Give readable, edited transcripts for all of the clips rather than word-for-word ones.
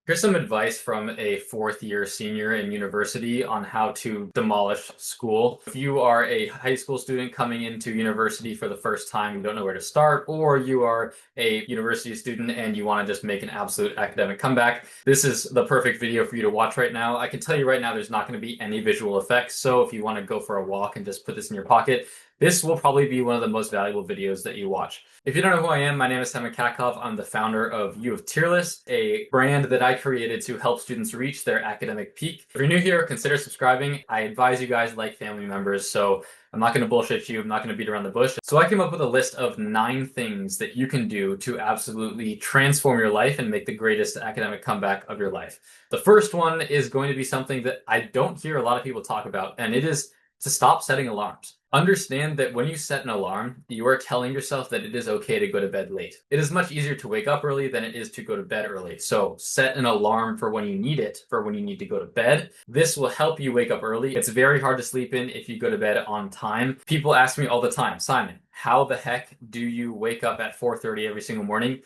Here's some advice from a fourth year senior in university on how to demolish school. If you are a high school student coming into university for the first time, you don't know where to start, or you are a university student and you want to just make an absolute academic comeback, this is the perfect video for you to watch right now. I can tell you right now, there's not going to be any visual effects. So if you want to go for a walk and just put this in your pocket, this will probably be one of the most valuable videos that you watch. If you don't know who I am, my name is Katkov. I'm the founder of UofTearless, a brand that I created to help students reach their academic peak. If you're new here, consider subscribing. I advise you guys like family members, so I'm not going to bullshit you. I'm not going to beat around the bush. So I came up with a list of 9 things that you can do to absolutely transform your life and make the greatest academic comeback of your life. The first one is going to be something that I don't hear a lot of people talk about, and it is to stop setting alarms. Understand that when you set an alarm, you are telling yourself that it is okay to go to bed late. It is much easier to wake up early than it is to go to bed early. So set an alarm for when you need it, for when you need to go to bed. This will help you wake up early. It's very hard to sleep in if you go to bed on time. People ask me all the time, Simon, how the heck do you wake up at 4:30 every single morning?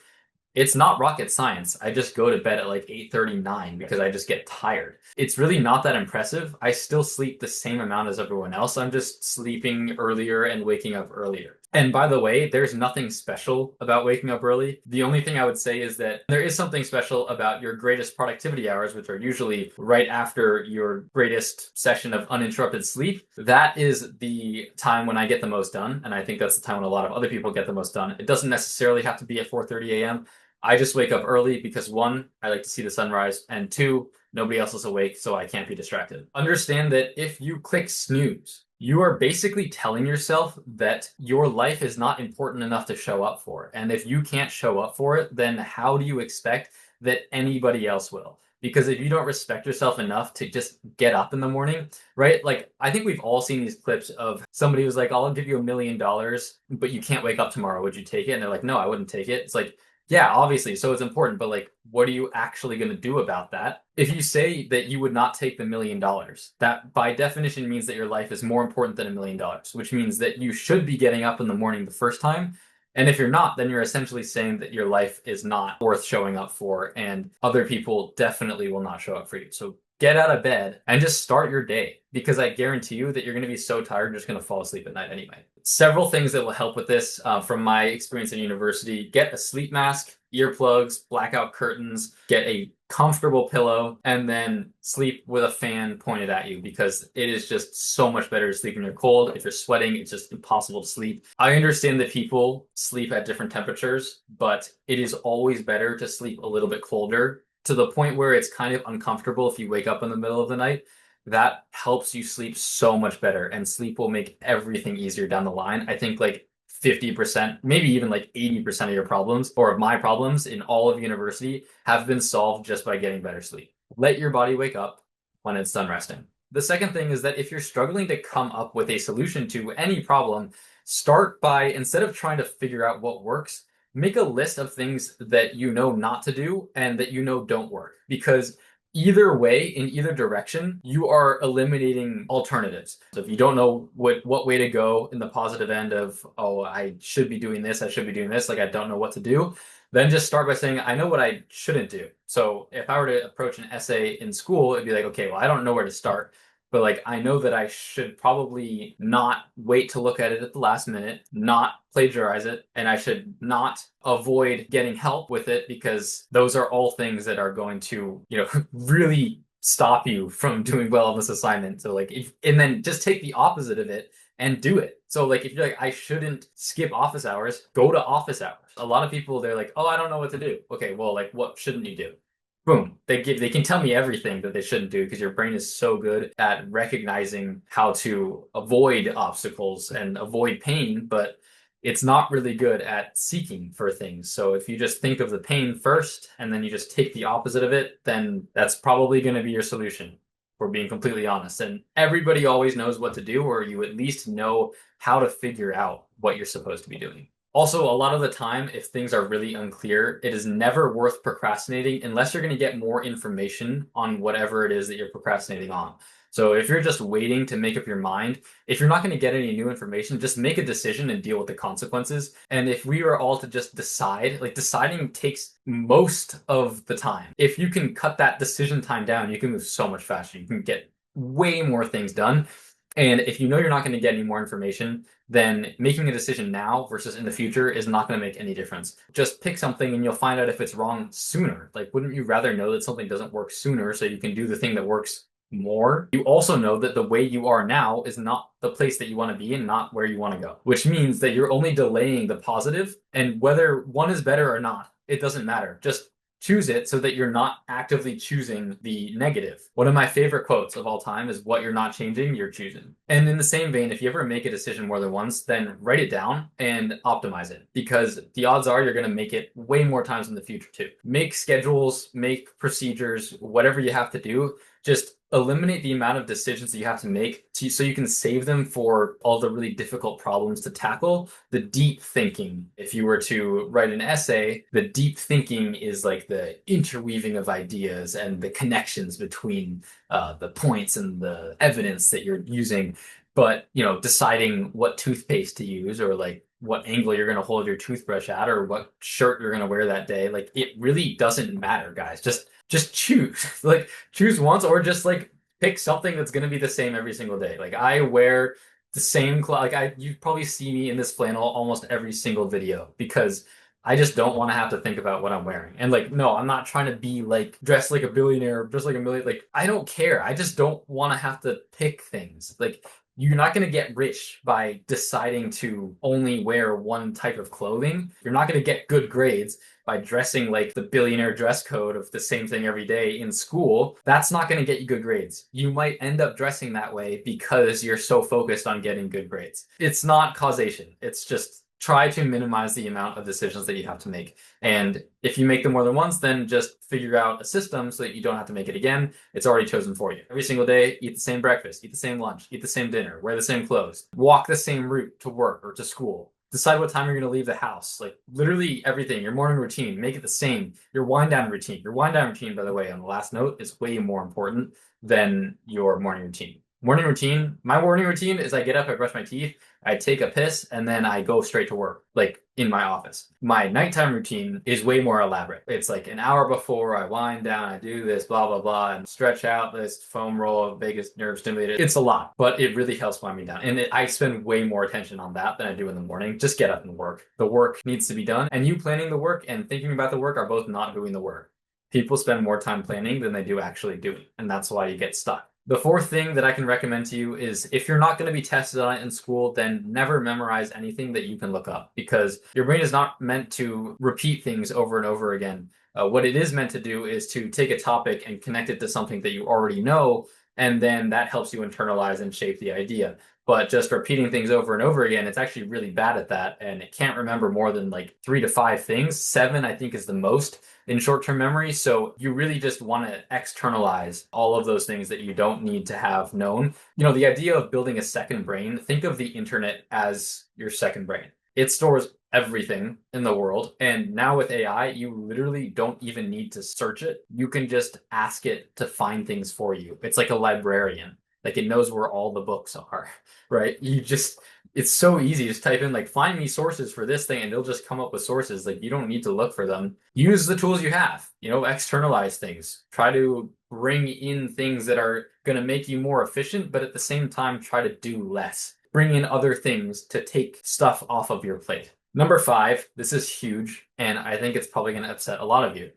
It's not rocket science. I just go to bed at like 8:39 because I just get tired. It's really not that impressive. I still sleep the same amount as everyone else. I'm just sleeping earlier and waking up earlier. And by the way, there's nothing special about waking up early. The only thing I would say is that there is something special about your greatest productivity hours, which are usually right after your greatest session of uninterrupted sleep. That is the time when I get the most done. And I think that's the time when a lot of other people get the most done. It doesn't necessarily have to be at 4:30 a.m. I just wake up early because one, I like to see the sunrise, and two, nobody else is awake, so I can't be distracted. Understand that if you click snooze, you are basically telling yourself that your life is not important enough to show up for. And if you can't show up for it, then how do you expect that anybody else will? Because if you don't respect yourself enough to just get up in the morning, right? Like, I think we've all seen these clips of somebody who's like, I'll give you $1 million, but you can't wake up tomorrow. Would you take it? And they're like, no, I wouldn't take it. It's like, yeah, obviously, so it's important, but like, what are you actually going to do about that? If you say that you would not take the $1 million, that by definition means that your life is more important than $1 million, which means that you should be getting up in the morning the first time. And if you're not, then you're essentially saying that your life is not worth showing up for, and other people definitely will not show up for you. So get out of bed and just start your day, because I guarantee you that you're going to be so tired, you're just going to fall asleep at night anyway. Several things that will help with this from my experience in university: get a sleep mask, earplugs, blackout curtains, get a comfortable pillow, and then sleep with a fan pointed at you, because it is just so much better to sleep when you're cold. If you're sweating, it's just impossible to sleep. I understand that people sleep at different temperatures, but it is always better to sleep a little bit colder, to the point where it's kind of uncomfortable if you wake up in the middle of the night. That helps you sleep so much better, and sleep will make everything easier down the line. I think like 50%, maybe even like 80% of your problems, or of my problems in all of university, have been solved just by getting better sleep. Let your body wake up when it's done resting. The second thing is that if you're struggling to come up with a solution to any problem, start by, instead of trying to figure out what works, make a list of things that you know not to do and that you know don't work. Because either way, in either direction, you are eliminating alternatives. So if you don't know what way to go in the positive end of, oh, I should be doing this, I should be doing this, like I don't know what to do, then just start by saying, I know what I shouldn't do. So if I were to approach an essay in school, it'd be like, okay, well, I don't know where to start, but like I know that I should probably not wait to look at it at the last minute, not plagiarize it, and I should not avoid getting help with it, because those are all things that are going to, really stop you from doing well on this assignment. So like, and then just take the opposite of it and do it. So like, if you're like, I shouldn't skip office hours, go to office hours. A lot of people, they're like, oh, I don't know what to do. Okay, well, like, what shouldn't you do? Boom, they can tell me everything that they shouldn't do, because your brain is so good at recognizing how to avoid obstacles and avoid pain, but it's not really good at seeking for things. So if you just think of the pain first and then you just take the opposite of it, then that's probably going to be your solution, for being completely honest. And everybody always knows what to do, or you at least know how to figure out what you're supposed to be doing. Also, a lot of the time, if things are really unclear, it is never worth procrastinating unless you're going to get more information on whatever it is that you're procrastinating on. So if you're just waiting to make up your mind, if you're not going to get any new information, just make a decision and deal with the consequences. And if we were all to just decide, like deciding takes most of the time. If you can cut that decision time down, you can move so much faster. You can get way more things done. And if you know you're not going to get any more information, then making a decision now versus in the future is not going to make any difference. Just pick something and you'll find out if it's wrong sooner. Like, wouldn't you rather know that something doesn't work sooner so you can do the thing that works more? You also know that the way you are now is not the place that you want to be and not where you want to go, which means that you're only delaying the positive, and whether one is better or not, it doesn't matter. Just choose it so that you're not actively choosing the negative. One of my favorite quotes of all time is, what you're not changing, you're choosing. And in the same vein, if you ever make a decision more than once, then write it down and optimize it, because the odds are you're going to make it way more times in the future too. Make schedules, make procedures, whatever you have to do. Just eliminate the amount of decisions that you have to make so you can save them for all the really difficult problems to tackle. The deep thinking, if you were to write an essay, the deep thinking is like the interweaving of ideas and the connections between the points and the evidence that you're using. But, deciding what toothpaste to use, or like what angle you're going to hold your toothbrush at, or what shirt you're going to wear that day, like it really doesn't matter, guys. Just choose. Like, choose once, or just like pick something that's going to be the same every single day. Like, I wear the same you probably see me in this flannel almost every single video, because I just don't want to have to think about what I'm wearing. And like, no, I'm not trying to be like dressed like a billionaire, dressed like a million. Like, I don't care. I just don't want to have to pick things. Like, you're not going to get rich by deciding to only wear one type of clothing. You're not going to get good grades by dressing like the billionaire dress code of the same thing every day in school. That's not going to get you good grades. You might end up dressing that way because you're so focused on getting good grades. It's not causation. It's just try to minimize the amount of decisions that you have to make. And if you make them more than once, then just figure out a system so that you don't have to make it again. It's already chosen for you. Every single day, eat the same breakfast, eat the same lunch, eat the same dinner, wear the same clothes, walk the same route to work or to school. Decide what time you're going to leave the house. Like, literally everything, your morning routine, make it the same. Your wind down routine. Your wind down routine, by the way, on the last note, is way more important than your morning routine. My morning routine is I get up, I brush my teeth, I take a piss, and then I go straight to work, like in my office. My nighttime routine is way more elaborate. It's like an hour before I wind down, I do this, blah, blah, blah, and stretch out this foam roll of vagus nerve stimulator. It's a lot, but it really helps wind me down. And I spend way more attention on that than I do in the morning. Just get up and work. The work needs to be done. And you planning the work and thinking about the work are both not doing the work. People spend more time planning than they do actually doing. And that's why you get stuck. The fourth thing that I can recommend to you is, if you're not going to be tested on it in school, then never memorize anything that you can look up, because your brain is not meant to repeat things over and over again. What it is meant to do is to take a topic and connect it to something that you already know, and then that helps you internalize and shape the idea. But just repeating things over and over again, it's actually really bad at that, and it can't remember more than like 3 to 5 things. 7, I think, is the most in short-term memory. So you really just want to externalize all of those things that you don't need to have known. The idea of building a second brain, think of the internet as your second brain. It stores everything in the world. And now with AI, you literally don't even need to search it. You can just ask it to find things for you. It's like a librarian. Like, it knows where all the books are, right? It's so easy. Just type in, like, find me sources for this thing, and it'll just come up with sources. Like, you don't need to look for them. Use the tools you have, externalize things. Try to bring in things that are going to make you more efficient, but at the same time, try to do less. Bring in other things to take stuff off of your plate. Number 5, this is huge, and I think it's probably going to upset a lot of you.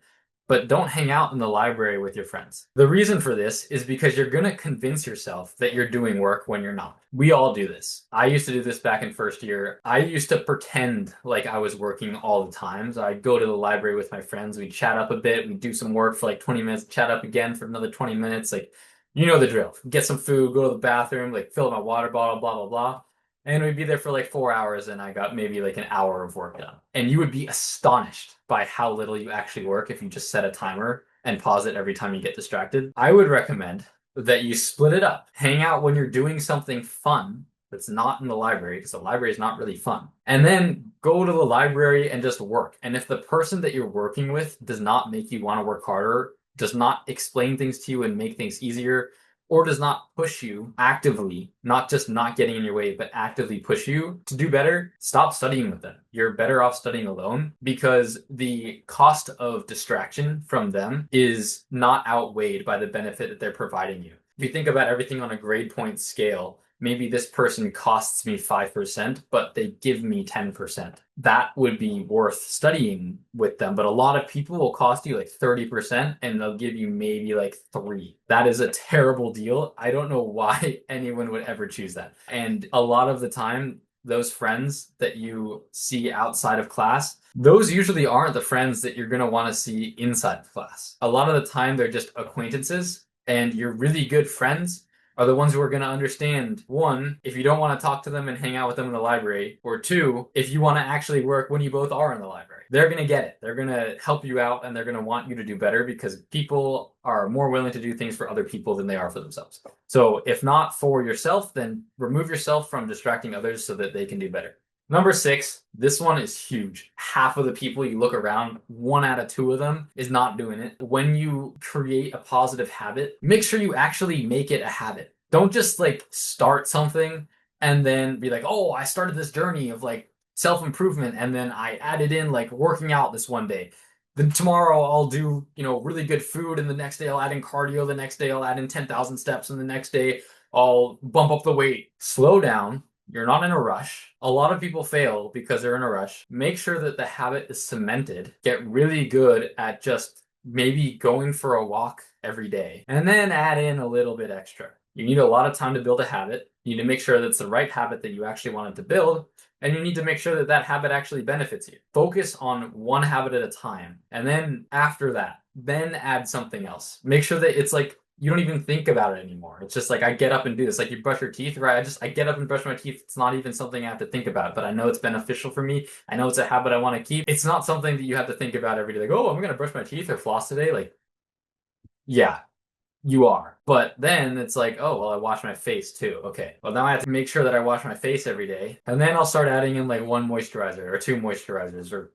But don't hang out in the library with your friends. The reason for this is because you're going to convince yourself that you're doing work when you're not. We all do this. I used to do this back in first year. I used to pretend like I was working all the time. So I'd go to the library with my friends. We'd chat up a bit. We'd do some work for like 20 minutes, chat up again for another 20 minutes. Like, you know the drill. Get some food, go to the bathroom, like fill up my water bottle, blah, blah, blah. And we'd be there for like 4 hours, and I got maybe like an hour of work done. And you would be astonished by how little you actually work if you just set a timer and pause it every time you get distracted. I would recommend that you split it up. Hang out when you're doing something fun that's not in the library, because the library is not really fun. And then go to the library and just work. And if the person that you're working with does not make you want to work harder, does not explain things to you and make things easier, or does not push you actively, not just not getting in your way, but actively push you to do better, stop studying with them. You're better off studying alone because the cost of distraction from them is not outweighed by the benefit that they're providing you. If you think about everything on a grade point scale, maybe this person costs me 5%, but they give me 10%. That would be worth studying with them. But a lot of people will cost you like 30% and they'll give you maybe like 3. That is a terrible deal. I don't know why anyone would ever choose that. And a lot of the time, those friends that you see outside of class, those usually aren't the friends that you're going to want to see inside of class. A lot of the time, they're just acquaintances, and your really good friends are the ones who are going to understand, one, if you don't want to talk to them and hang out with them in the library, or two, if you want to actually work when you both are in the library. They're going to get it. They're going to help you out, and they're going to want you to do better because people are more willing to do things for other people than they are for themselves. So if not for yourself, then remove yourself from distracting others so that they can do better. Number 6, this one is huge. Half of the people you look around, 1 out of 2 of them is not doing it. When you create a positive habit, make sure you actually make it a habit. Don't just like start something and then be like, oh, I started this journey of like self-improvement and then I added in like working out this one day. Then tomorrow I'll do, really good food, and the next day I'll add in cardio, the next day I'll add in 10,000 steps, and the next day I'll bump up the weight. Slow down. You're not in a rush. A lot of people fail because they're in a rush. Make sure that the habit is cemented. Get really good at just maybe going for a walk every day, and then add in a little bit extra. You need a lot of time to build a habit. You need to make sure that it's the right habit that you actually wanted to build, and you need to make sure that that habit actually benefits you. Focus on one habit at a time, and then after that, then add something else. Make sure that it's like you don't even think about it anymore. It's just like I get up and do this. Like you brush your teeth, right? I get up and brush my teeth. It's not even something I have to think about, but I know it's beneficial for me. I know it's a habit I want to keep. It's not something that you have to think about every day. Like, oh, I'm going to brush my teeth or floss today. Like, yeah, you are. But then it's like, oh, well, I wash my face too. Okay, well, now I have to make sure that I wash my face every day. And then I'll start adding in like 1 moisturizer or 2 moisturizers or,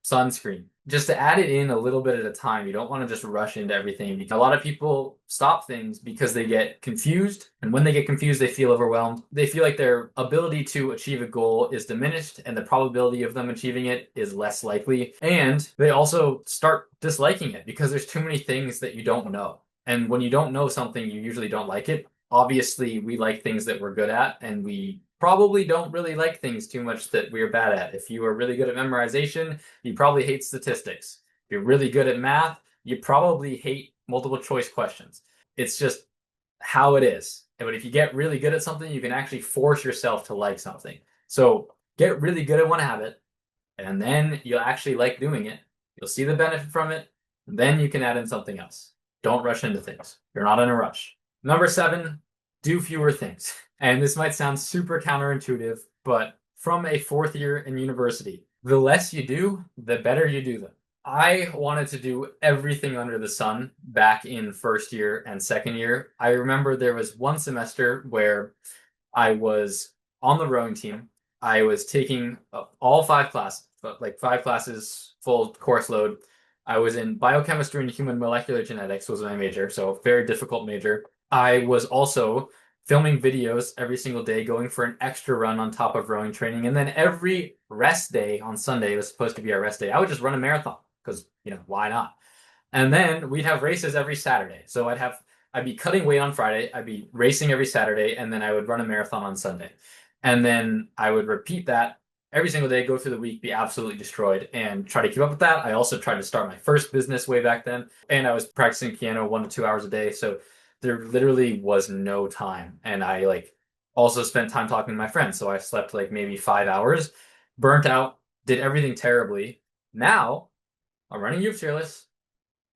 sunscreen. Just to add it in a little bit at a time. You don't want to just rush into everything. Because a lot of people stop things because they get confused. And when they get confused, they feel overwhelmed. They feel like their ability to achieve a goal is diminished and the probability of them achieving it is less likely. And they also start disliking it because there's too many things that you don't know. And when you don't know something, you usually don't like it. Obviously, we like things that we're good at, and we probably don't really like things too much that we're bad at. If you are really good at memorization, you probably hate statistics. If you're really good at math, you probably hate multiple choice questions. It's just how it is. But if you get really good at something, you can actually force yourself to like something. So get really good at one habit, and then you'll actually like doing it. You'll see the benefit from it. Then you can add in something else. Don't rush into things. You're not in a rush. Number 7, do fewer things. And this might sound super counterintuitive, but from a 4th year in university, the less you do, the better you do them. I wanted to do everything under the sun back in 1st year and 2nd year. I remember there was one semester where I was on the rowing team. I was taking all 5 classes, like 5 classes, full course load. I was in biochemistry and human molecular genetics was my major, so very difficult major. I was also filming videos every single day, going for an extra run on top of rowing training. And then every rest day on Sunday was supposed to be our rest day. I would just run a marathon because, why not? And then we'd have races every Saturday. So I'd be cutting weight on Friday, I'd be racing every Saturday, and then I would run a marathon on Sunday. And then I would repeat that every single day, go through the week, be absolutely destroyed, and try to keep up with that. I also tried to start my first business way back then, and I was practicing piano 1 to 2 hours a day, so there literally was no time. And I also spent time talking to my friends, so I slept maybe 5 hours, burnt out, did everything terribly. Now, I'm running UofTearless,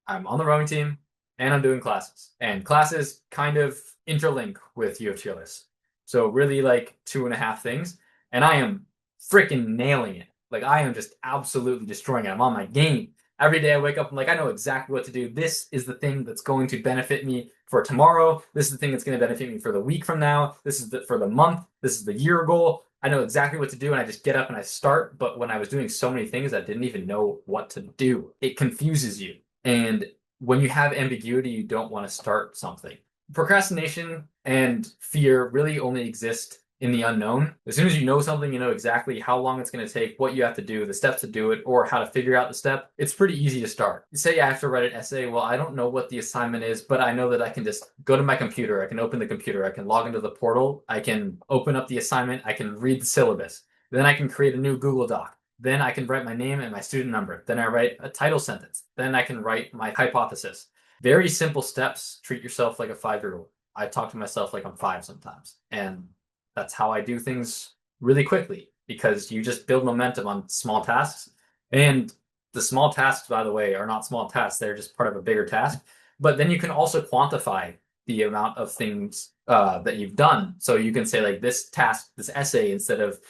I'm on the rowing team, and I'm doing classes. And classes kind of interlink with UofTearless. So really 2.5 things, and I am freaking nailing it. I am just absolutely destroying it. I'm on my game. Every day I wake up, I'm I know exactly what to do. This is the thing that's going to benefit me for tomorrow. This is the thing that's going to benefit me for the week from now. This is for the month. This is the year goal. I know exactly what to do, and I just get up and I start. But when I was doing so many things, I didn't even know what to do. It confuses you. And when you have ambiguity, you don't want to start something. Procrastination and fear really only exist in the unknown. As soon as you know something, you know exactly how long it's going to take, what you have to do, the steps to do it, or how to figure out the step. It's pretty easy to start. You say I have to write an essay. Well, I don't know what the assignment is, but I know that I can just go to my computer. I can open the computer. I can log into the portal. I can open up the assignment. I can read the syllabus. Then I can create a new Google Doc. Then I can write my name and my student number. Then I write a title sentence. Then I can write my hypothesis. Very simple steps. Treat yourself like a 5-year-old. I talk to myself like I'm 5 sometimes. And that's how I do things really quickly, because you just build momentum on small tasks. And the small tasks, by the way, are not small tasks. They're just part of a bigger task. But then you can also quantify the amount of things that you've done. So you can say, like, this task, this essay, instead of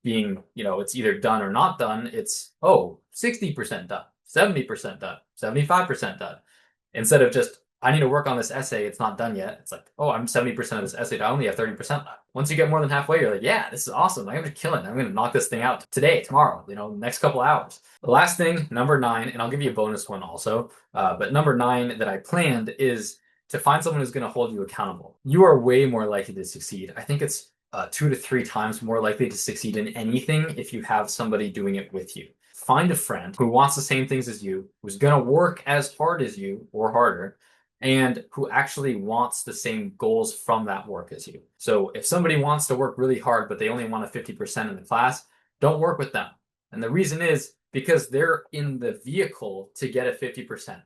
being, it's either done or not done, it's, 60% done, 70% done, 75% done. Instead of just, I need to work on this essay, it's not done yet. It's like, I'm 70% of this essay, I only have 30% left. Once you get more than halfway, you're like, yeah, this is awesome. I'm gonna kill it. I'm gonna knock this thing out today, tomorrow, next couple hours. The last thing, number 9, and I'll give you a bonus one also, but number 9 that I planned is to find someone who's gonna hold you accountable. You are way more likely to succeed. I think it's 2 to 3 times more likely to succeed in anything if you have somebody doing it with you. Find a friend who wants the same things as you, who's going to work as hard as you or harder, and who actually wants the same goals from that work as you. So if somebody wants to work really hard, but they only want a 50% in the class, don't work with them. And the reason is because they're in the vehicle to get a 50%.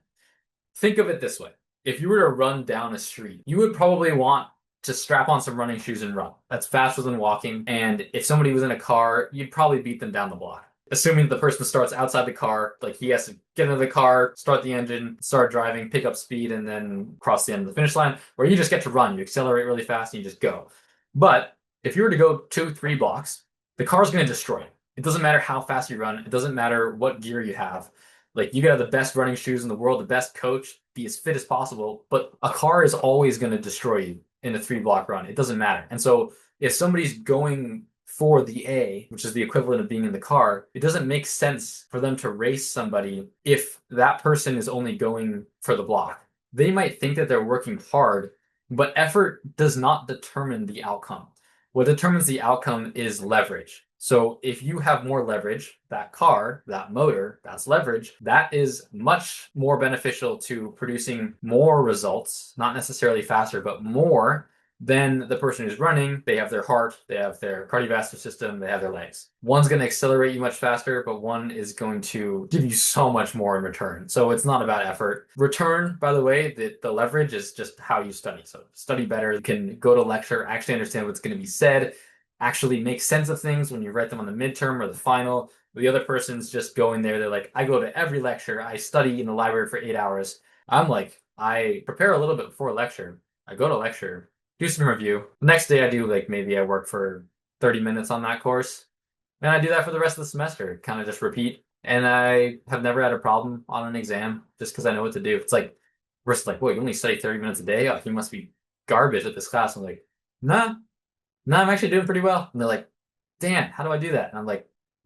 Think of it this way. If you were to run down a street, you would probably want to strap on some running shoes and run. That's faster than walking. And if somebody was in a car, you'd probably beat them down the block. Assuming the person starts outside the car, like he has to get into the car, start the engine, start driving, pick up speed, and then cross the end of the finish line, where you just get to run. You accelerate really fast and you just go. But if you were to go 2-3 blocks, the car's going to destroy you. It doesn't matter how fast you run. It doesn't matter what gear you have. Like, you got the best running shoes in the world, the best coach, be as fit as possible, but a car is always going to destroy you in a 3-block run. It doesn't matter. And so if somebody's going for the A, which is the equivalent of being in the car, it doesn't make sense for them to race somebody if that person is only going for the block. They might think that they're working hard, but effort does not determine the outcome. What determines the outcome is leverage. So if you have more leverage, that car, that motor, that's leverage, that is much more beneficial to producing more results, not necessarily faster, but more than the person who's running. They have their heart, they have their cardiovascular system, they have their legs. One's going to accelerate you much faster, but one is going to give you so much more in return. So it's not about effort. Return, by the way, the leverage is just how you study. So study better. You can go to lecture, actually understand what's going to be said, actually make sense of things when you write them on the midterm or the final. The other person's just going there. They're like, I go to every lecture. I study in the library for 8 hours. I'm like, I prepare a little bit before lecture. I go to lecture, do some review. The next day I do, like, maybe I work for 30 minutes on that course. And I do that for the rest of the semester, kind of just repeat. And I have never had a problem on an exam just because I know what to do. It's like, we're just like, whoa, you only study 30 minutes a day? Oh, you must be garbage at this class. I'm like, nah, no, I'm actually doing pretty well. And they're like, Dan, how do I do that? And I'm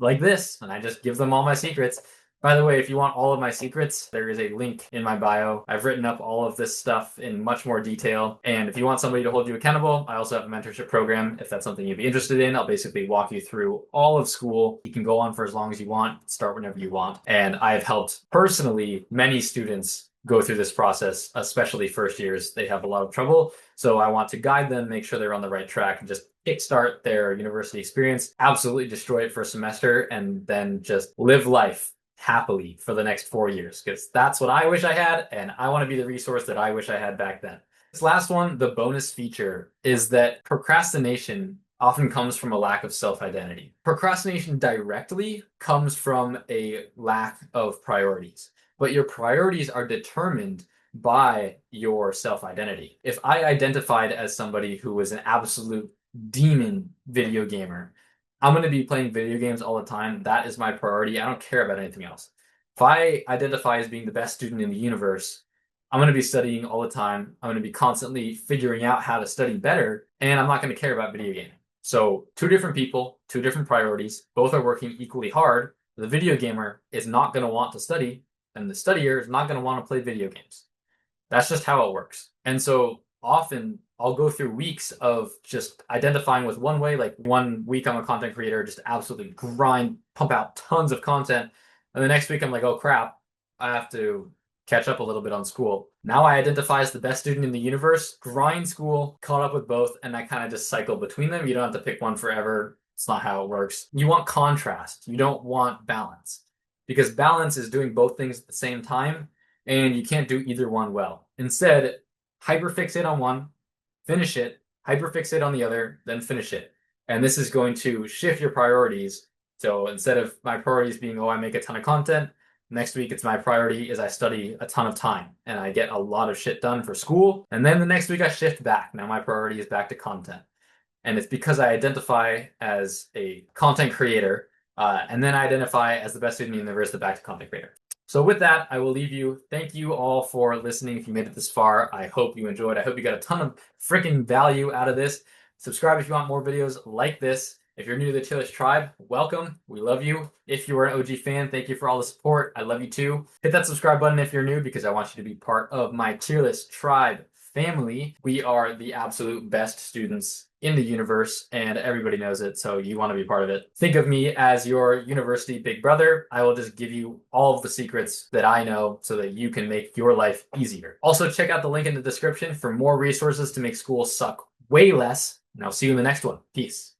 like this. And I just give them all my secrets. By the way, if you want all of my secrets, there is a link in my bio. I've written up all of this stuff in much more detail. And if you want somebody to hold you accountable, I also have a mentorship program. If that's something you'd be interested in, I'll basically walk you through all of school. You can go on for as long as you want, start whenever you want. And I've helped personally many students go through this process, especially first years. They have a lot of trouble. So I want to guide them, make sure they're on the right track, and just kickstart their university experience, absolutely destroy it for a semester, and then just live life happily for the next 4 years, because that's what I wish I had, and I want to be the resource that I wish I had back then. This last one, the bonus feature, is that procrastination often comes from a lack of self-identity. Procrastination directly comes from a lack of priorities, but your priorities are determined by your self-identity. If I identified as somebody who was an absolute demon video gamer, I'm going to be playing video games all the time. That is my priority. I don't care about anything else. If I identify as being the best student in the universe, I'm going to be studying all the time. I'm going to be constantly figuring out how to study better, and I'm not going to care about video gaming. So 2 different people, 2 different priorities, both are working equally hard. The video gamer is not going to want to study, and the studier is not going to want to play video games. That's just how it works. And so often I'll go through weeks of just identifying with one way. Like 1 week I'm a content creator, just absolutely grind, pump out tons of content. And the next week I'm like, oh crap, I have to catch up a little bit on school. Now I identify as the best student in the universe, grind school, caught up with both, and I kind of just cycle between them. You don't have to pick one forever. It's not how it works. You want contrast. You don't want balance, because balance is doing both things at the same time, and you can't do either one well. Instead, hyperfixate on one, finish it, hyperfixate on the other, then finish it. And this is going to shift your priorities. So instead of my priorities being, oh, I make a ton of content, next week it's my priority is I study a ton of time and I get a lot of shit done for school. And then the next week I shift back. Now my priority is back to content. And it's because I identify as a content creator, and then I identify as the best student in the universe, the back to content creator. So with that, I will leave you. Thank you all for listening. If you made it this far, I hope you enjoyed. I hope you got a ton of freaking value out of this. Subscribe if you want more videos like this. If you're new to the UofTearless tribe, welcome. We love you. If you are an OG fan, thank you for all the support. I love you too. Hit that subscribe button if you're new, because I want you to be part of my UofTearless tribe family. We are the absolute best students in the universe, and everybody knows it, so you want to be part of it. Think of me as your university big brother. I will just give you all of the secrets that I know so that you can make your life easier. Also, check out the link in the description for more resources to make school suck way less, and I'll see you in the next one. Peace.